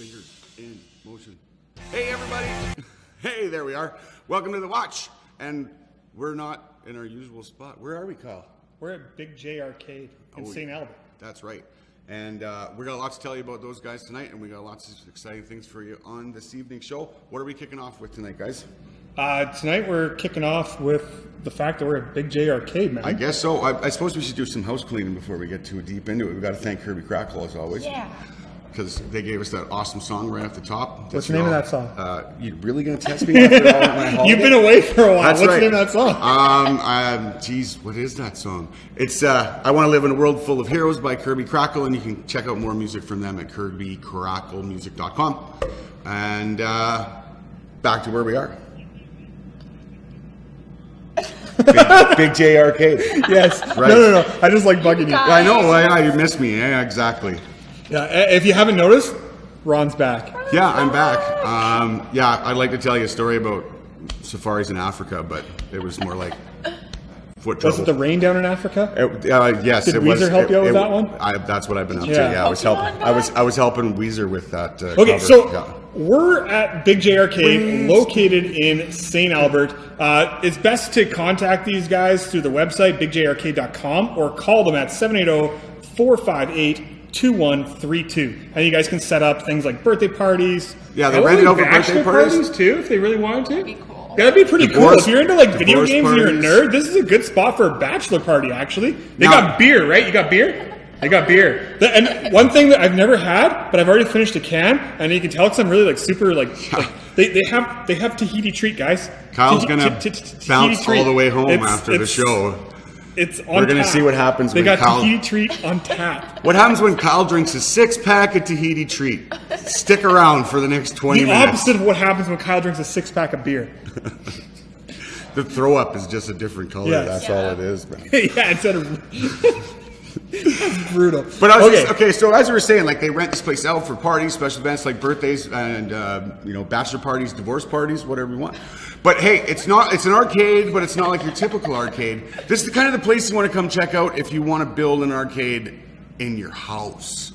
Fingers in motion. Hey, everybody. Hey, there we are. Welcome to The Watch. And we're not in our usual spot. Where are we, Kyle? We're at Big J Arcade in St. Albert. That's right. And we got lots to tell you about those guys tonight, and we got lots of exciting things for you on this evening's show. What are we kicking off with tonight, guys? Tonight we're kicking off with the fact that we're at Big J Arcade, man. I guess so. I suppose we should do some house cleaning before we get too deep into it. We've got to thank Kirby Crackle, as always. Yeah. Because they gave us that awesome song right off the top. What's the name of that song? You really going to test me after all of my holiday? You've been away for a while. That's What's right. the name of that song? Geez, what is that song? It's I Want to Live in a World Full of Heroes by Kirby Crackle, and you can check out more music from them at kirbycracklemusic.com. And back to where we are. Big J Arcade. Yes. Right. No. I just like bugging you. I know. You missed me. Yeah, exactly. Yeah. If you haven't noticed, Ron's back. Yeah, I'm back. I'd like to tell you a story about safaris in Africa, but it was more like foot trouble. Was it the rain down in Africa? Yes, Did it was. Weezer help you out with that one? That's what I've been up to. Yeah. Yeah, I was helping. I was helping Weezer with that. Okay, cover. so Yeah. we're at Big J Arcade, located in St. Albert. It's best to contact these guys through the website, bigjarcade.com, or call them at 780-458-2132. And you guys can set up things like birthday parties. Yeah, they rent it out for birthday parties too, if they really wanted to. That'd be cool. That'd be pretty cool. If you're into like video divorce games and you're a parties. nerd, this is a good spot for a bachelor party, actually. They Now- got beer, right? You got beer? They got beer. And one thing that I've never had, but I've already finished a can, and you can tell because I'm really like super like they have Tahiti treat, guys. Kyle's gonna Tahiti bounce treat. all the way home It's- after the show. It's on We're gonna tap. see what happens They when got Kyle- Tahiti treat on tap. What happens when Kyle drinks a 6-pack of Tahiti Treat? Stick around for the next 20 The minutes. opposite of what happens when Kyle drinks a 6-pack of beer. The throw up is just a different color. Yes. That's Yeah. all it is, man. Yeah, instead of that's brutal. But I was okay. So as we were saying, like they rent this place out for parties, special events like birthdays and bachelor parties, divorce parties, whatever you want. But hey, it's an arcade, but it's not like your typical arcade. This is the kind of the place you want to come check out if you want to build an arcade in your house.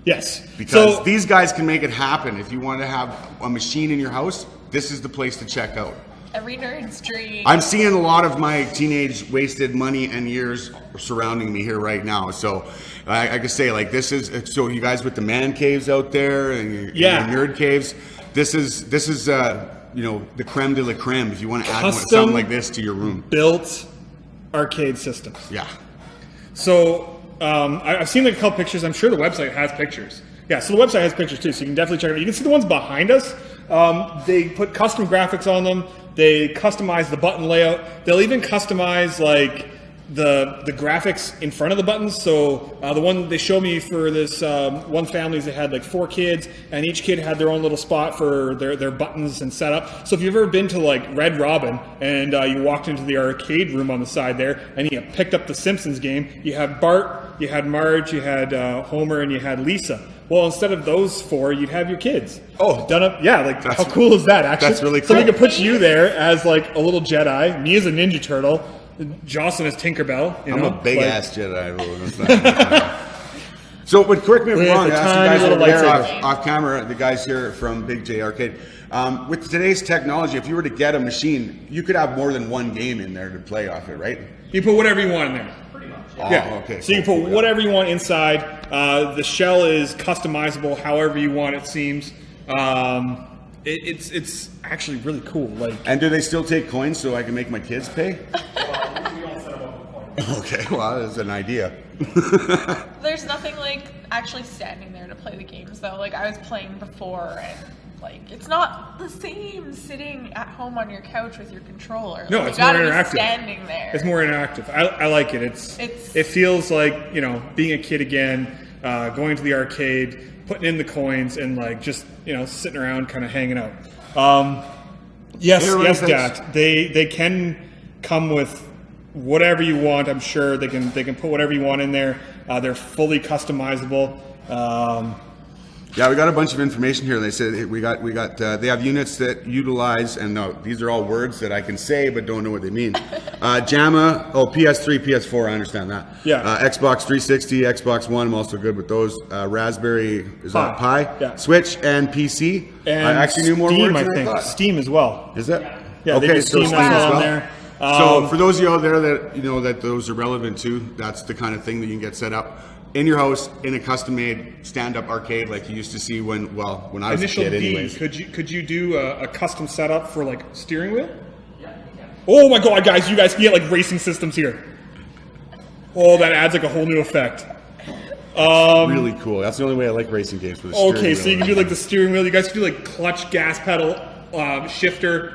Yes. Because So- these guys can make it happen. If you want to have a machine in your house, this is the place to check out. Every nerd's dream. I'm seeing a lot of my teenage wasted money and years surrounding me here right now. So I can say like this is so you guys with the man caves out there and your nerd caves. This is the creme de la creme. If you want to add Custom something like this to your room, built arcade systems. yeah. So I've seen like a couple pictures. I'm sure the website has pictures. Yeah, so the website has pictures too, so you can definitely check it out. You can see the ones behind us. They put custom graphics on them. They customize the button layout. They'll even customize like the graphics in front of the buttons. So the one they showed me for this one family, they had like 4 kids, and each kid had their own little spot for their buttons and setup. So if you've ever been to like Red Robin and you walked into the arcade room on the side there and you picked up the Simpsons game, you had Bart, you had Marge, you had Homer, and you had Lisa. Well, instead of those 4, you'd have your kids. Oh. Done up. Yeah, like how cool is that? Actually, that's really So we cool. could put you there as like a little Jedi, me as a Ninja Turtle, Jocelyn as Tinkerbell. I'm a big ass Jedi. So, but correct me if I'm With wrong. a I asked you tiny guys little over there lightsaber. off camera, the guys here from Big J Arcade. With today's technology, if you were to get a machine, you could have more than one game in there to play off it, right? You put whatever you want in there. Oh, Yeah. okay. So you can cool, put cool, yeah. whatever you want inside. The shell is customizable, however you want. It seems. It's actually really cool. Like. And do they still take coins so I can make my kids pay? Okay, well, that's an idea. There's nothing like actually standing there to play the games though. Like I was playing before and like it's not the same sitting at home on your couch with your controller. No, Like, it's you more gotta be interactive. standing there. It's more interactive. I like it. It feels like being a kid again, going to the arcade, putting in the coins, and like just sitting around, kind of hanging out. Yes, Everybody Dat. They can come with whatever you want. I'm sure they can put whatever you want in there. They're fully customizable. Yeah, we got a bunch of information here. They said we got. They have units that utilize, and no, these are all words that I can say but don't know what they mean. JAMA, PS3, PS4. I understand that. Yeah. Xbox 360, Xbox One. I'm also good with those. Raspberry is that Pi. Pi? Yeah. Switch and PC. And I actually knew more Steam, words I than think. I thought. Steam as well. Is it? Yeah, they do Steam as well on there. So for those of you out there that that those are relevant to, that's the kind of thing that you can get set up in your house in a custom-made stand-up arcade like you used to see when I was Initial a kid. D. Anyways, Could you do a custom setup for like steering wheel? Yeah. Oh my God, guys! You guys can get like racing systems here. Oh, that adds like a whole new effect. really cool. That's the only way I like racing games. For the steering Okay, so wheel. you can do like the steering wheel. You guys can do like clutch, gas pedal, shifter.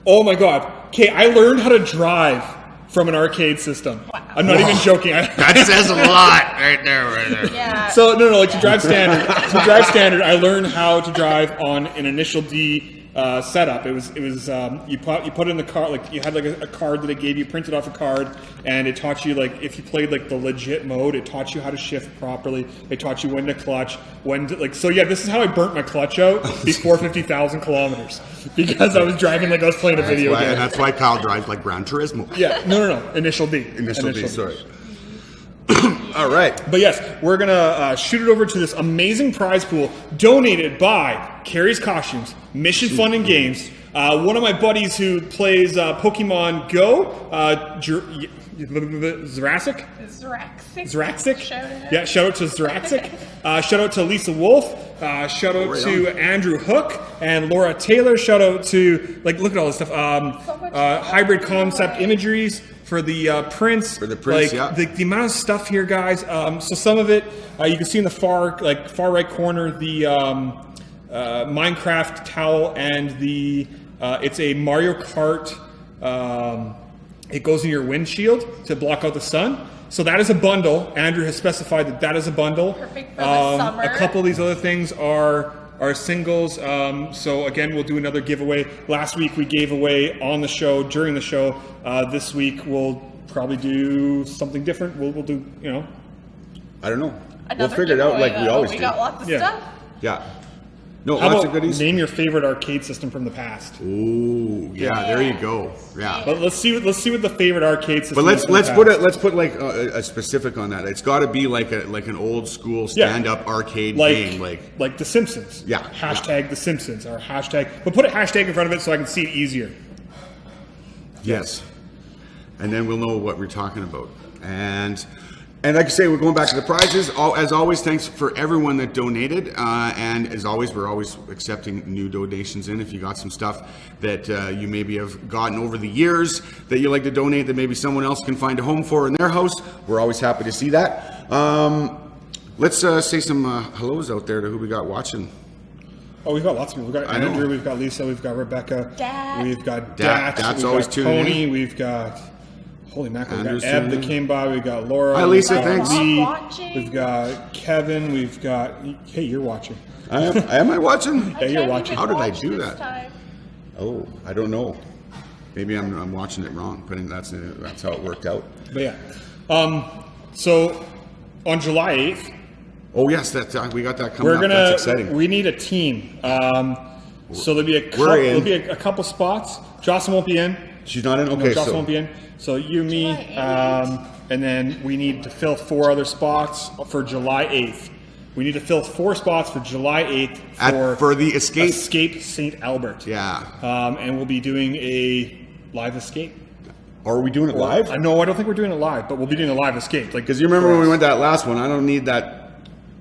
Oh my God. Okay, I learned how to drive from an arcade system. Wow. I'm not even joking. That says a lot right there. Yeah. So no, like to drive standard. I learned how to drive on an Initial D setup. It was you put in the car, like you had like a card that it gave you, printed off a card, and it taught you like if you played like the legit mode, it taught you how to shift properly. It taught you when to clutch, when to like. So yeah, this is how I burnt my clutch out before 50,000 kilometers because I was driving like I was playing a video game. And that's why Kyle drives like Gran Turismo. Yeah, no. Initial D. Initial D. Sorry. All right. But yes, we're gonna shoot it over to this amazing prize pool donated by Carrie's Costumes, Mission Fun and Games. One of my buddies who plays Pokemon Go, Zraxic. Shout out. Yeah, shout out to Zraxic. Shout out to Lisa Wolf. Shout out to Andrew Hook and Laura Taylor. Shout out to look at all this stuff. Hybrid Concept Imageries for the prints. For the prints, yeah. The amount of stuff here, guys. So some of it you can see in the far right corner the Minecraft towel and the it's a Mario Kart. It goes in your windshield to block out the sun. So that is a bundle. Andrew has specified that is a bundle. Perfect for the summer. A couple of these other things are singles. So again, we'll do another giveaway. Last week we gave away on the show, during the show. This week we'll probably do something different. We'll do, I don't know. Another we'll figure it out like we always do. We got lots of Yeah. stuff. Yeah. No, How lots about of goodies. name your favorite arcade system from the past? Ooh, yeah, there you go. Yeah. But let's see what the favorite arcade system. But is from the let's past. put like a specific on that. It's got to be like an old school stand up arcade game, like The Simpsons. Yeah, Hashtag The Simpsons or hashtag. But put a hashtag in front of it so I can see it easier. yes, and then we'll know what we're talking about. And like I say, we're going back to the prizes. As always, thanks for everyone that donated. And as always, we're always accepting new donations in. If you got some stuff that you maybe have gotten over the years that you like to donate that maybe someone else can find a home for in their house, we're always happy to see that. Let's say some hellos out there to who we got watching. Oh, we've got lots of people. We've got Andrew, we've got Lisa, we've got Rebecca, we've got Dat, That's we've always got tuning Tony, in. we've got holy mackerel, we've got Anderson. Eb that came by, we've got Laura, Hi, Lisa, we've got thanks. Lee, Watching. we've got Kevin, we've got hey, you're watching. Am I watching? Yeah, you're watching. How did I do that? Oh, I don't know. Maybe I'm watching it wrong, but that's how it worked out. But yeah, so on July 8th, Oh yes, we got that coming up. That's exciting. we need a team. So there'll be a couple spots. Jocelyn won't be in. She's not in. No, Okay, Jocelyn so won't be in. So you, me, July and then we need to fill 4 other spots for July 8th. We need to fill 4 spots for July 8th for the escape. Escape St. Albert. Yeah. And we'll be doing a live escape. Or are we doing it live? No, I don't think we're doing it live, but we'll be doing a live escape. Because you remember when we went that last one? I don't need that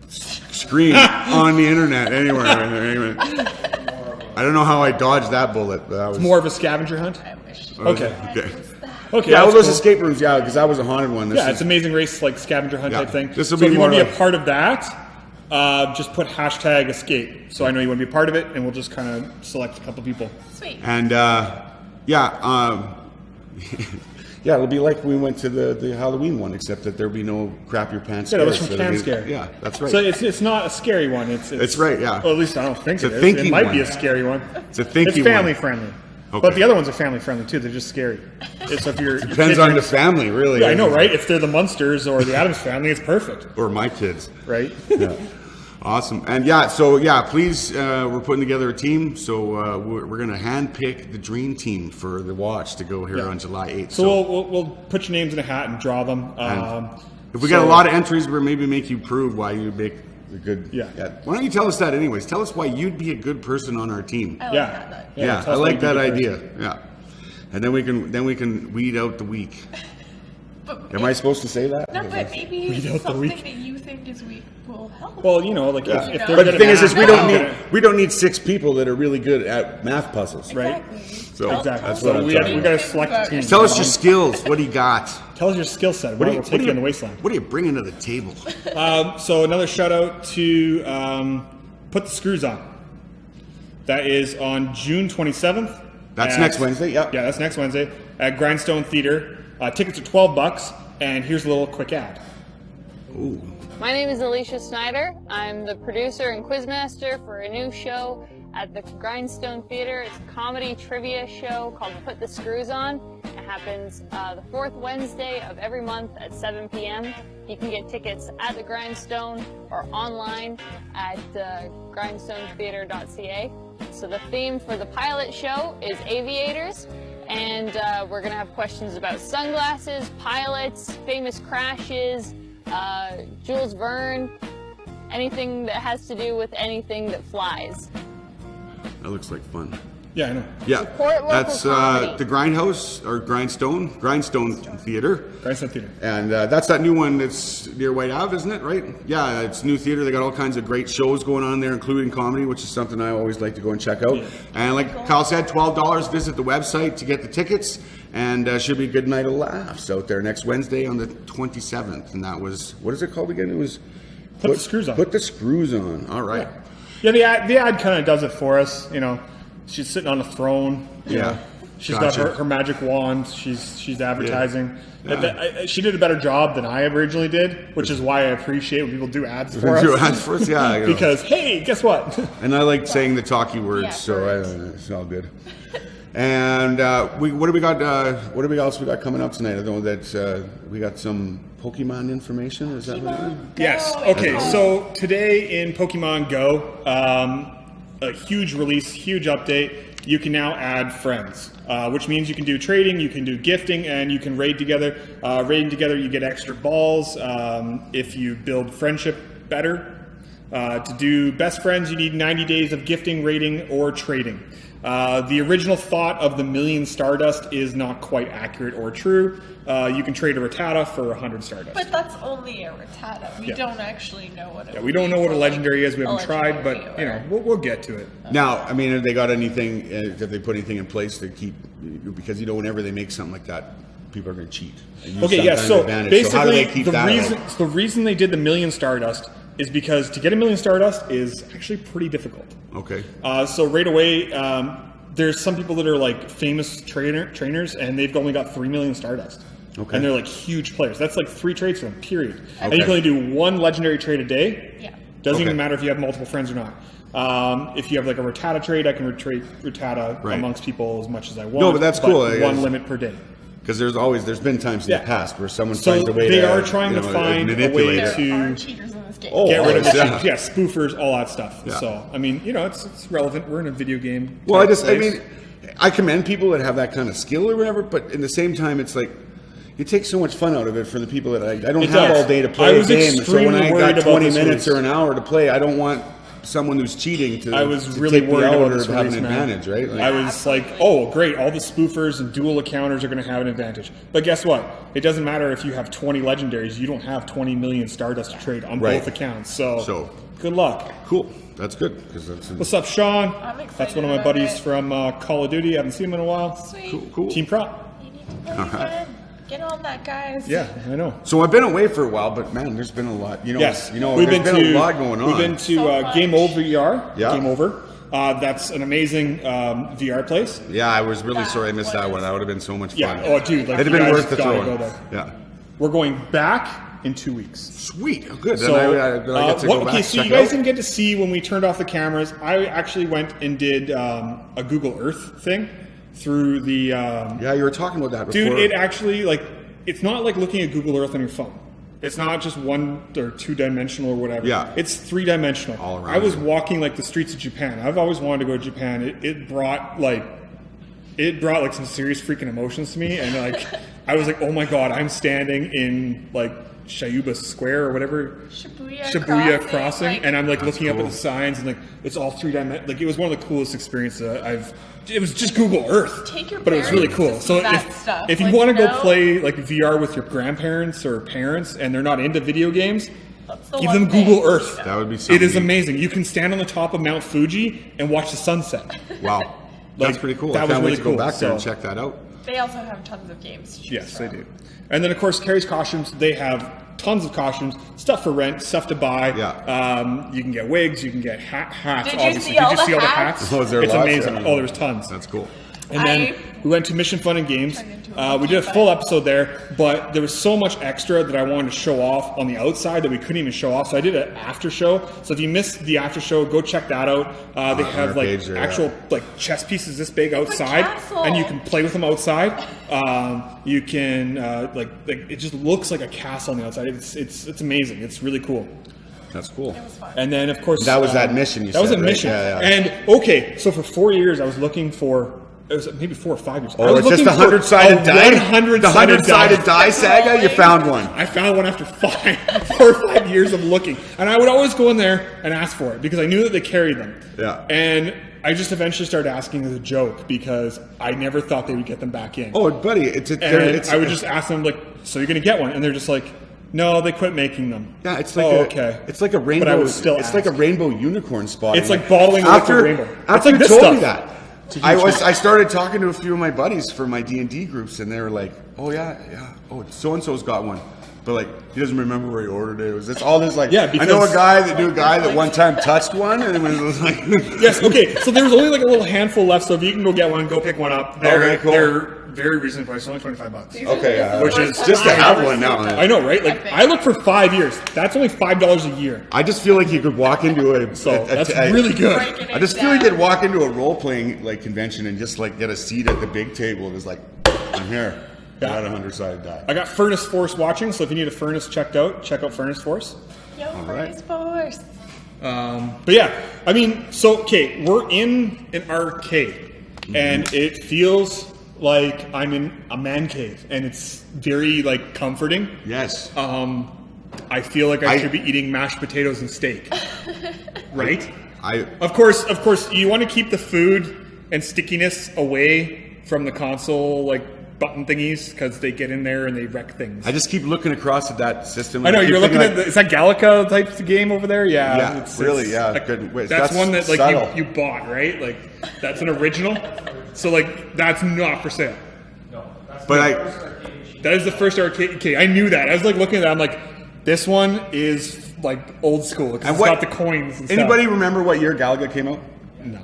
screen on the internet anywhere. Anyway. I don't know how I dodged that bullet. But that was More of a scavenger hunt. I wish. Okay. Yeah, Okay. well, that's those cool. escape rooms, yeah, because that was a haunted one. It's Amazing Race, like scavenger hunt Yeah. type thing. This will so be if you more want to be like- a part of that, just put hashtag escape. So I know you want to be a part of it, and we'll just kind of select a couple people. Sweet. And yeah, it'll be like we went to the Halloween one, except that there'll be no crap your pants. Yeah, that was scares. from It'll Can be- Scare. Yeah, that's right. So it's not a scary one. It's right, yeah. Well, at least I don't think It's a it is. thinky It might be one. a scary one. It's a thinky It's family one. friendly. Okay. But the other ones are family friendly too. They're just scary. So if you're Depends on the family, really. Yeah, I know, right? If they're the Munsters or the Addams family, it's perfect, Or my kids. right? Yeah. Awesome. And please, we're putting together a team. So we're going to handpick the dream team for the watch to go here on July 8th. So we'll put your names in a hat and draw them. If we got a lot of entries, we'll maybe make you prove why you'd make a good. Yeah. Why don't you tell us that anyways? Tell us why you'd be a good person on our team. I like Yeah. that. Yeah, tell I us why like you'd be that a good idea. person. Yeah. And then we can weed out the weak. But Am I supposed to say that? No, but maybe Weed out the something weak. that you think is weak will help. Well, you know, like Yeah. if But they're But good the at thing is math, we don't need 6 people that are really good at math puzzles. right? Exactly. So Exactly. that's So what I'm we talking got to about. select a team. Tell us your skills. What do you got? Tell us your skill set. What We'll take you in the wasteland. What are you bringing to the table? So another shout out to Put the Screws On. That is on June 27th. That's at- next Wednesday. Yep. Yeah, that's next Wednesday at Grindstone Theater. Tickets are $12, and here's a little quick ad. Ooh. My name is Alicia Snyder. I'm the producer and quizmaster for a new show at the Grindstone Theater. It's a comedy trivia show called Put the Screws On. It happens the 4th Wednesday of every month at 7 p.m. You can get tickets at the Grindstone or online at grindstonetheater.ca. So the theme for the pilot show is aviators. And we're going to have questions about sunglasses, pilots, famous crashes, Jules Verne, anything that has to do with anything that flies. That looks like fun. Yeah, I know. Yeah. Support local That's comedy. the Grindhouse or Grindstone Theater. Grindstone Theater. And that's that new one that's near White Ave, isn't it? Right? Yeah, it's new theater. They got all kinds of great shows going on there, including comedy, which is something I always like to go and check out. Yeah. And like Kyle said, $12. Visit the website to get the tickets, and should be a good night of laughs out there next Wednesday on the 27th. And that was, what is it called again? It was Put the Screws On. Put the Screws On. All right. Yeah, the ad kind of does it for us. You know, she's sitting on a throne. you Yeah. know. She's Gotcha. got her magic wand. She's advertising. Yeah. She did a better job than I originally did, which is why I appreciate when people do ads for Do us. ads for us? Yeah. you know. Because hey, guess what? And I like saying the talky words, Yeah, so it's all good. And what do we got? What do we else we got coming up tonight? I know that we got some Pokemon information. Is that what it is? Yes. Go. Okay. So today in Pokemon Go, a huge release, huge update. You can now add friends, which means you can do trading, you can do gifting, and you can raid together. Raiding together, you get extra balls if you build friendship better. To do best friends, you need 90 days of gifting, raiding, or trading. The original thought of the million Stardust is not quite accurate or true. You can trade a Rattata for 100 Stardust. But that's only a Rattata. We Yeah. don't actually know what it Yeah, we don't know what a is. legendary is. We A haven't tried, but legendary you know, or- we'll get to it. Now, I mean, have they got anything? Have they put anything in place to keep? Because you know, whenever they make something like that, people are going to cheat. and use Okay, some yeah. kind of So advantage. So how do basically, they keep the that reason alive? the reason they did the million Stardust is because to get a million Stardust is actually pretty difficult. Okay. So right away, there's some people that are like famous trainers, and they've only got 3 million Stardust. Okay. And they're like huge players. That's like 3 trades for them, period. And you Okay. can only do 1 legendary trade a day. Yeah. Doesn't Okay. even matter if you have multiple friends or not. If you have like a Rattata trade, I can trade Rattata Right. amongst people as much as I want. No, but that's cool, I One guess. limit per day. Because there's been times in Yeah. the past where someone So finds a way they to. are trying you to know, find a manipulate way it. to- There are cheaters in this game. Oh, Get rid of the yeah. cheats. Yeah, spoofers, all that stuff. Yeah. So, I mean, you know, it's relevant. We're in a video game. Well, I type just, I place. mean, I commend people that have that kind of skill or whatever, but in the same time, it's like, it takes so much fun out of it for the people that I don't It have does. all day to I play a was game. So when extremely I worried got about 20 this minutes release. or an hour to play, I don't want someone who's cheating to, I was to really take me worried out about or this have an release, man. advantage, right? Like, I was like, oh, great, all the spoofers and dual accounters are going to have an advantage. But guess what? It doesn't matter if you have 20 legendaries. You don't have 20 million Stardust to trade on Right. both accounts. So, So- good luck. cool. That's good. Because that's What's up, Sean? I'm excited That's one of my about buddies it. from Call of Duty. I haven't seen him in a while. Sweet. cool. Team Prop. You need to play again. Get on that, guys. Yeah, I know. So I've been away for a while, but man, there's been a lot. You know, Yes, you know, we've there's been been to a lot going on. We've been to So much. Game Over VR. Yeah. Game Over. That's an amazing VR place. Yeah, I was really That sorry I missed that was- one. That would have been so much Yeah. fun. Oh, dude, like It'd you have been guys worth the gotta throw. go there. Yeah. We're going back in 2 weeks. Sweet. Oh, good. Then So, I get to go back okay, and so check you guys it out. didn't get to see when we turned off the cameras. I actually went and did a Google Earth thing through the. Yeah, you were talking about that before. Dude, it actually like it's not like looking at Google Earth on your phone. It's not just 1 or 2 dimensional or whatever. Yeah. It's 3 dimensional. All around I was you. walking like the streets of Japan. I've always wanted to go to Japan. It brought like some serious freaking emotions to me, and like I was like, oh my god, I'm standing in like Shibuya Square or whatever, Shibuya Crossing, like, and I'm like looking up at cool. the signs, and like it's all 3 dimensional. Like it was one of the coolest experiences that I've. It was just Google Earth, Take your but it was really parents cool. to see So that if stuff. if you Like, want to you go know? play like VR with your grandparents or parents, and they're not into video games, That's the give one them thing, Google Earth. you know. That would be something. It is amazing. You can stand on the top of Mount Fuji and watch the sunset. Wow. That's Like, pretty cool. that I was can't wait really to go cool, back there and so- check that out. They also have tons of games to choose Yes, they from. do. And then, of course, Carrie's Costumes, they have tons of costumes, stuff for rent, stuff to buy. Yeah. You can get wigs, you can get hats, Did you obviously. see all Did you the see all the hats? hats? Oh, is there It's lots? amazing. Yeah. Oh, there's tons. That's cool. And then we went to Mission Fun and Games. Turned into a We did a monkey full fight. episode there, but there was so much extra that I wanted to show off on the outside that we couldn't even show off. So I did an after show. So if you missed the after show, go check that out. They have our like page there, actual yeah. like chess pieces this big a outside, castle. and you can play with them outside. You can like it just looks like a castle on the outside. It's amazing. It's really cool. That's cool. It was fun. And then of course That was that mission you That was said, a right? mission. Yeah, yeah. And okay, so for 4 years I was looking for. It was maybe 4 or 5 years. I Oh, was it's just looking the for 100-sided a die? 100-sided The 100-sided die. die saga? You found one. I found one after 4 or 5 years of looking, and I would always go in there and ask for it because I knew that they carried them. Yeah. And I just eventually started asking as a joke because I never thought they would get them back in. Oh, buddy, it's and I would just ask them like, "So you're gonna get one?" And they're just like, "No, they quit making them." Yeah, it's like okay. It's like a rainbow. But I would still it's like a ask. rainbow unicorn spot. It's like bottling liquid rainbow. It's After like you this told me stuff. that, I started talking to a few of my buddies for my D&D groups, and they were like, "Oh yeah. Oh, so and so's got one." But like he doesn't remember where he ordered it. It's all this like Yeah, I know a because- guy that knew a guy that one time touched one, and it was like Yes. Okay. So there's only like a little handful left. So if you can go get one, go pick one up. Okay, cool. They're very reasonably priced. Only $25. Okay, yeah. Which is just to have one now. I know, right? Like I looked for 5 years. That's only $5 a year. I just feel like you could walk into a So that's really good. Breaking I just it feel like down. you'd walk into a role playing like convention and just like get a seat at the big table. It was like, I'm here. I Yeah. got a 100-sided die. I got Furnace Force watching, so if you need a furnace checked out, check out Furnace Force. Yo, right. Furnace Force. But yeah, I mean, so okay, we're in an arcade, and it feels like I'm in a man cave, and it's very like comforting. Yes. I feel like I I- should be eating mashed potatoes and steak, right? I Of course, you want to keep the food and stickiness away from the console, like button thingies, because they get in there and they wreck things. just keep looking across at that system. I know and you're keep looking thinking, at. Is that Galaga type game over there? Yeah. Yeah, really, yeah, good. Wait, that's that's one that like subtle. you bought, right? Like that's an original. So like that's not for sale. But That is the first arcade. Okay, I knew that. I was like looking at that. I'm like, this one is like old school because And it's what- got the coins. And anybody stuff. remember what year Galaga came out? No.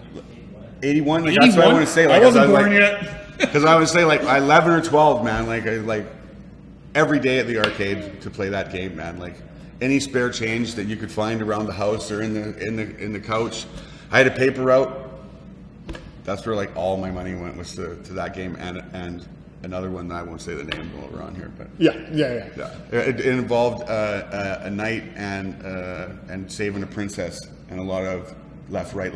81. Like, that's what I want to say. Like, I wasn't was born like, yet. Because I would say like 11 or 12, man. Like every day at the arcade to play that game, man. Like any spare change that you could find around the house or in the couch. I had a paper route. That's where like all my money went was to that game and another one that I won't say the name while we're on here, but Yeah. yeah, it involved a knight and saving a princess and a lot of left, right.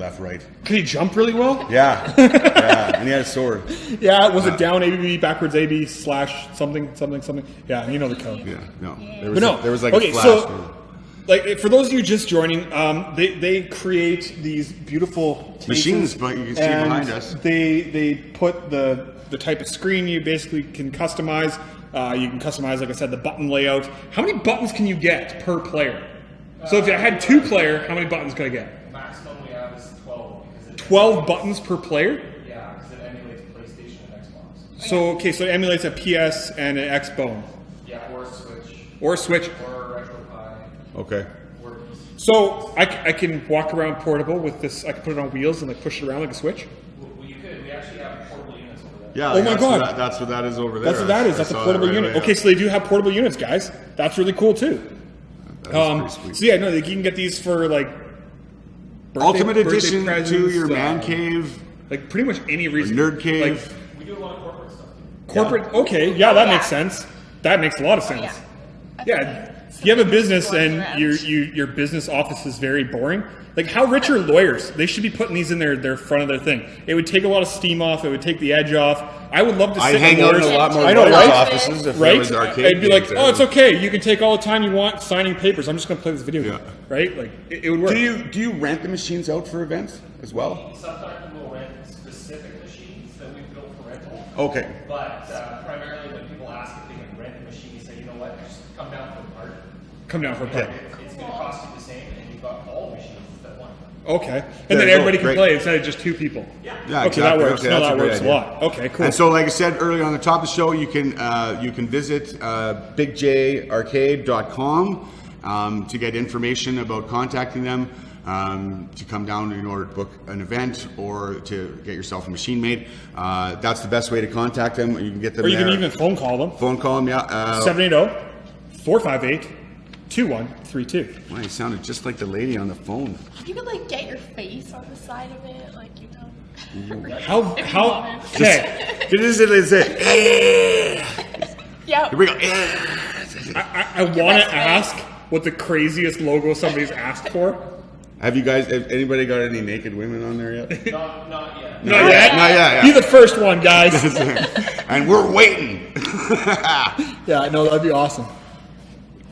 Could he jump really well? Yeah, yeah, and he had a sword. Yeah. Was it down ABB backwards AB / something? Yeah, you know the code. Yeah, no, But no. there was like okay, a flash. so like for those of you just joining, they create these beautiful cases, Machines, but you can see and behind us. They put the type of screen you basically can customize. You can customize, like I said, the button layout. How many buttons can you get per player? So if I had 2 player, how many buttons could I get? Maximum we have is 12. Because it, 12 buttons per player. yeah, because it emulates PlayStation and Xbox. So okay, so it emulates a PS and an Xbone Yeah, or Switch, or a Switch. or RetroPie, Okay. or PC. So I can walk around portable with this. I can put it on wheels and like push it around like a Switch. Well, you could. We actually have portable units over there. Yeah. Oh my that's God. What that's what that is over there. That's what that is. I That's a saw portable that right unit. away, Okay, so they do have portable units, guys. That's really cool too. That is pretty sweet. So yeah, no, you can get these for like Ultimate birthday edition to presents, your man cave, like pretty much any reason. nerd cave. Like We do a lot of corporate stuff. corporate. Okay, yeah, that makes Yeah. sense. That makes a lot of Oh, sense. yeah. Yeah, If you have a business Going and around. your business office is very boring, like how rich are lawyers? They should be putting these in their front of their thing. It would take a lot of steam off. It would take the edge off. I would love to I'd sit hang in out in lawyers. a lot more I know, lawyers' right? offices if there Right? was arcade I'd be like, games oh, it's there. okay. You can take all the time you want signing papers. I'm just going to play this video game. Yeah. Right? Like it would work. Do you rent the machines out for events as well? Sometimes we'll rent specific machines that we've built for rental. Okay. But primarily when people ask if they can rent the machine, you say, you know what, just come down for a part. Come down for a party. It's going to cost you the same, and you've got all the machines that one. Okay. And There then you go. everybody can Great. play instead of just two people. Yeah. Yeah, Okay, that works. Okay, No, that's that a great works a idea. lot. Okay, cool. And so, like I said earlier on the top of the show, you can visit bigjarcade.com to get information about contacting them, to come down in order to book an event or to get yourself a machine made. That's the best way to contact them. You can get them Or you there. can even phone call them. phone call them. Yeah. 780-458-2132. Wow, you sounded just like the lady on the phone. You could like get your face on the side of it, like you know. How If you how wanted. okay. It is. Yeah. Here we go. I want to ask what the craziest logo somebody's asked for. Have anybody got any naked women on there yet? Not yet. Not yet. Not yet. Be the first one, guys. And we're waiting. Yeah, I know, that'd be awesome.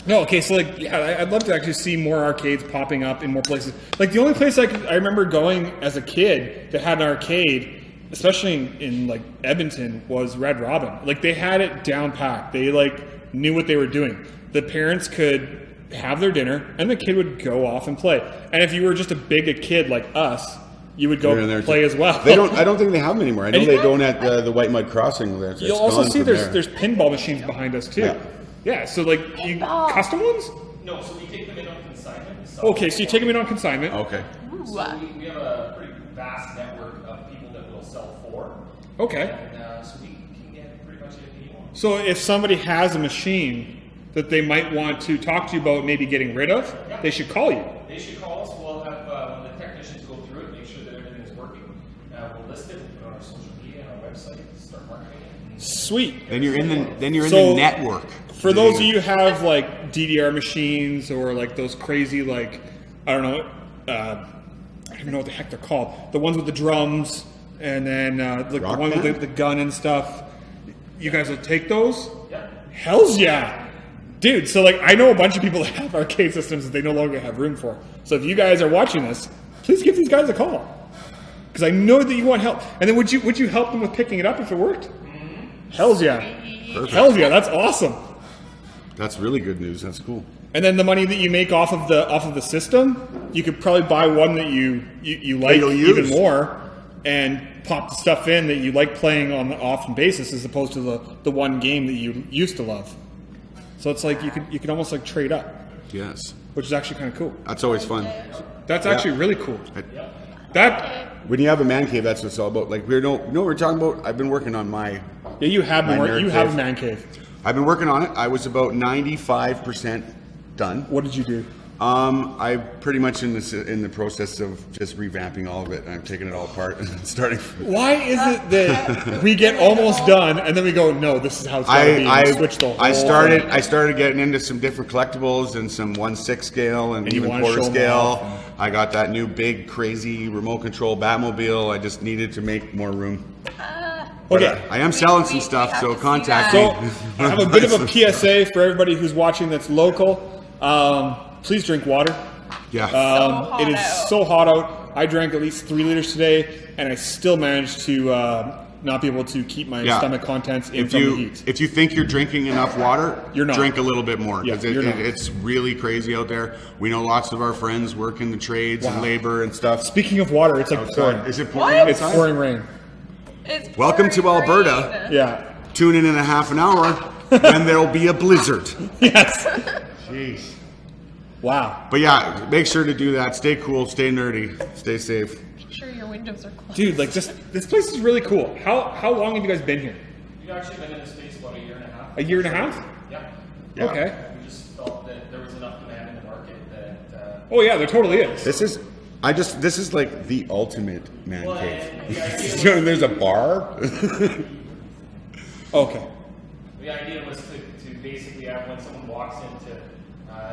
No, okay, so like, yeah, I'd love to actually see more arcades popping up in more places. Like the only place I remember going as a kid that had an arcade, especially in like Edmonton, was Red Robin. Like they had it down packed. They like knew what they were doing. The parents could have their dinner and the kid would go off and play. And if you were just a kid like us, you would You're in go there play too. as well. I don't think they have them anymore. I know And they you- don't at the White Mud Crossing. It's You'll also gone see from there's there. pinball machines behind us too. Yeah. Yeah, so like you custom ones? No, so we take them in on consignment. Okay, so you take them in on consignment. Okay. Ooh, So we have a pretty vast network of people that will sell for. Okay. And so we can get pretty much anything you want. So if somebody has a machine that they might want to talk to you about maybe getting rid of, they should call you. They should call us. We'll have when the technicians go through it, make sure that everything is working. We'll list it, we'll put it on our social media and our website, start marketing it. Sweet. Then you're in the So, network. For those of you who have like DDR machines or like those crazy like I don't know, I don't even know what the heck they're called. The ones with the drums and then like the Rock one with band? the gun and stuff. You guys will take those? Yeah. Hells yeah. Dude, so like I know a bunch of people that have arcade systems that they no longer have room for. So if you guys are watching this, please give these guys a call. Because I know that you want help. And then would you help them with picking it up if it worked? Hells yeah. Perfect. Hells yeah, that's awesome. That's really good news. That's cool. And then the money that you make off of the system, you could probably buy one that you like you'll even use. more, and pop the stuff in that you like playing on an often basis, as opposed to the one game that you used to love. So it's like you could almost like trade up, Yes. which is actually kind of cool. That's always fun. That's actually really cool. I- That When you have a man cave, that's what it's all about. Like you know what we're talking about? I've been working on my. yeah, you have My more. nerd You have a cave. man cave. I've been working on it. I was about 95% done. What did you do? I'm pretty much in the process of just revamping all of it. I'm taking it all apart and starting. Why is it that we get almost done and then we go, no, this is how it's going to be? and switch the whole I started thing? getting into some different collectibles and some 1/6 scale and And you even wanna quarter show 'em scale. off. I got that new big crazy remote control Batmobile. I just needed to make more room. But, Okay. I am selling We some stuff, have so to see contact that. me. So I have a bit of a PSA for everybody who's watching that's local. Please drink water. Yeah. It is so hot out. I drank at least 3 liters today, and I still managed to not be able to keep my Yeah. stomach contents in if from the you heat. if you think you're drinking enough water, You're not. drink a little bit more because Yeah, you're not. it's really crazy out there. We know lots of our friends work in the trades and Wow. labor and stuff. Speaking of water, it's like pouring. Is it pouring What? It's outside? pouring rain. It's Welcome to pouring Alberta. rain. Yeah. Tune in a half an hour, then there'll be a blizzard. Yes. Jeez. Wow. But yeah, make sure to do that. Stay cool, stay nerdy, stay safe. Make sure your windows are closed. Dude, like this place is really cool. How long have you guys been here? We've actually been in this space about a year and a half. A year and a half? Yeah. Yeah. Okay. We just felt that there was enough demand in the market that. Oh yeah, there totally is. This is like the ultimate man Well, cave. and the idea was- So there's a bar. Okay. The idea was to basically have when someone walks into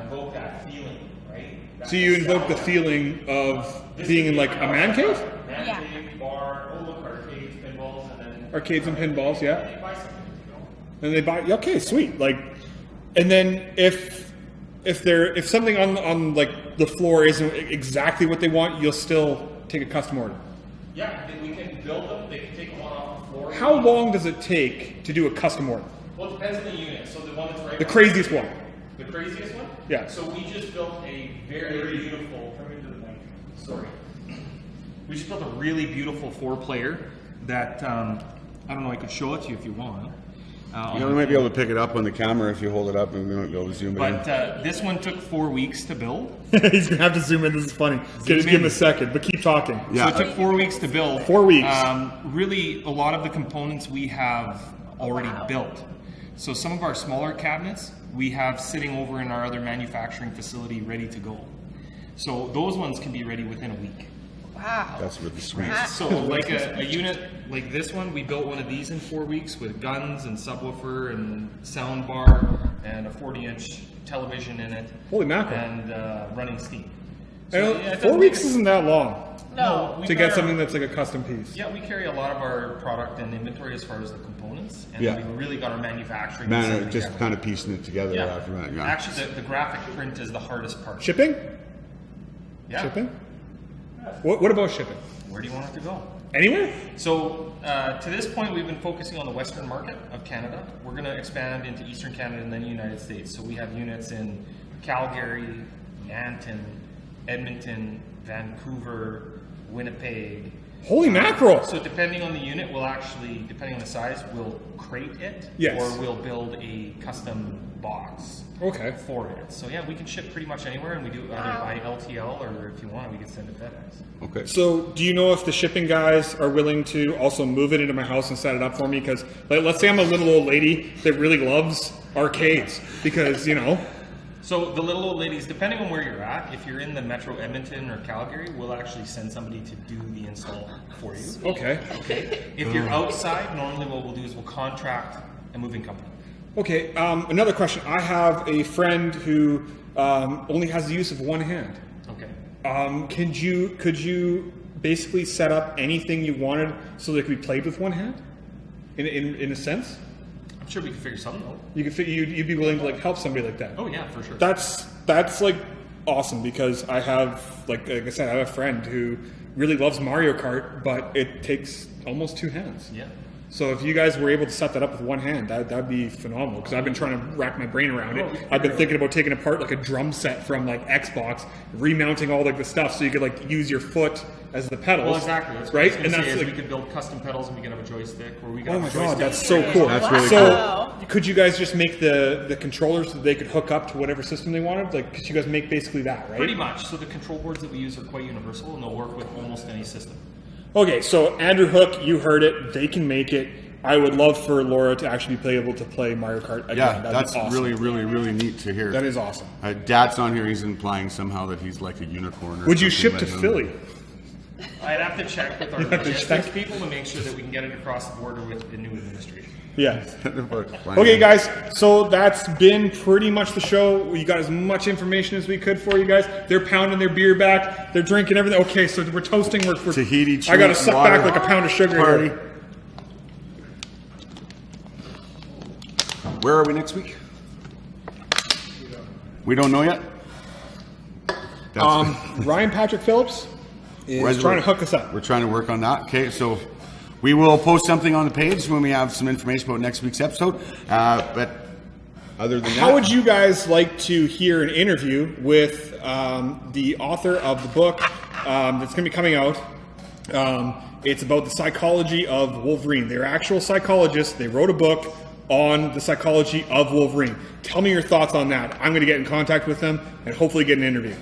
invoke that feeling, right? So you invoke the feeling of being in like a man cave? Man Yeah. cave, bar, oh look, arcades, pinballs, and then Arcades and pinballs, yeah. you buy something, you know? And they buy, okay, sweet. Like, and then if something on like the floor isn't exactly what they want, you'll still take a custom order. Yeah, we can build them. They can take one off the floor. How long does it take to do a custom order? Well, it depends on the unit. So the one that's right. The craziest one. The craziest one? Yeah. So we just built a very beautiful. Sorry. We just built a really beautiful 4-player that I don't know. I could show it to you if you want. You know, we might be able to pick it up on the camera if you hold it up, and we might be able to zoom it in. But this one took 4 weeks to build. He's gonna have to zoom in. This is funny. Just give him a second, but keep talking. Yeah. So it took 4 weeks to build. 4 weeks. Really, a lot of the components we have already built. So some of our smaller cabinets we have sitting over in our other manufacturing facility ready to go. So those ones can be ready within a week. Wow. That's really sweet. So like a unit like this one, we built one of these in 4 weeks with guns and subwoofer and sound bar and a 40-inch television in it. Holy mackerel. And running steam. I know, yeah, it 4 doesn't weeks take- isn't that long No. we to got get our- something that's like a custom piece. Yeah, we carry a lot of our product and inventory as far as the components, and Yeah. we really got our manufacturing. Man, facility just together. kind of piecing it together Yeah. after that. Yeah. Actually, the graphic print is the hardest part. Shipping? Yeah. Shipping? What about shipping? Where do you want it to go? Anywhere? So to this point, we've been focusing on the western market of Canada. We're going to expand into eastern Canada and then the United States. So we have units in Calgary, Manton, Edmonton, Vancouver, Winnipeg. Holy mackerel! So depending on the unit, we'll actually, depending on the size, we'll crate it, Yes. or we'll build a custom box Okay. for it. So yeah, we can ship pretty much anywhere, and we do either by LTL or if you want, we can send it FedEx. Okay. So, do you know if the shipping guys are willing to also move it into my house and set it up for me? Because, like, let's say I'm a little old lady that really loves arcades, because you know. So the little old ladies, depending on where you're at, if you're in the Metro Edmonton or Calgary, we'll actually send somebody to do the install for you. Okay. Okay. If you're outside, normally what we'll do is we'll contract a moving company. Okay. Another question. I have a friend who only has the use of one hand. Okay. Could you basically set up anything you wanted so that it could be played with one hand? In a sense, I'm sure we can figure something out. you'd be willing to like help somebody like that. Oh yeah, for sure. That's like awesome, because I have like I said, I have a friend who really loves Mario Kart, but it takes almost 2 hands. Yeah. So if you guys were able to set that up with one hand, that'd be phenomenal. Because I've been trying to wrap my brain around it. I've been thinking about taking apart like a drum set from like Xbox, remounting all like the stuff so you could like use your foot as the pedals. Well, exactly. That's what I right? was gonna And say that's is like, we could build custom pedals and we can have a joystick, or we can oh have my a god, joystick. that's so cool. That's really so Wow. could you guys just make the controllers so they could hook up to whatever system they wanted? Like, could you guys make basically that, right? Pretty much. So the control boards that we use are quite universal, and they'll work with almost any system. Okay, so Andrew Hook, you heard it. They can make it. I would love for Laura to actually be able to play Mario Kart again. Yeah, That'd that's be awesome. really, really, really neat to hear. That is awesome. Dad's on here. He's implying somehow that he's like a unicorn. Or Would you something, ship to but, Philly? I'd have to check with our have to logistics check. people to make sure that we can get it across the border with the new administration. Yeah. But- Okay, guys. So that's been pretty much the show. We got as much information as we could for you guys. They're pounding their beer back. They're drinking everything. Okay, so we're toasting. We're Tahiti I got to treat, suck water, back like a pound of sugar party. here. Where are we next week? We don't know yet. That's, Ryan Patrick Phillips is Where's trying the- to hook us up. We're trying to work on that. Okay, so we will post something on the page when we have some information about next week's episode. But other than that, How would you guys like to hear an interview with the author of the book that's going to be coming out? It's about the psychology of Wolverine. They're actual psychologists. They wrote a book on the psychology of Wolverine. Tell me your thoughts on that. I'm going to get in contact with them and hopefully get an interview.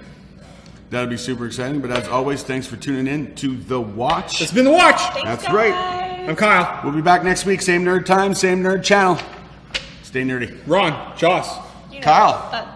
that'd be super exciting. But as always, thanks for tuning in to The Watch. It's been The Watch. Thanks, That's right. guys. I'm Kyle. We'll be back next week. Same nerd time, same nerd channel. Stay nerdy. Ron. Joss. You know, Kyle. that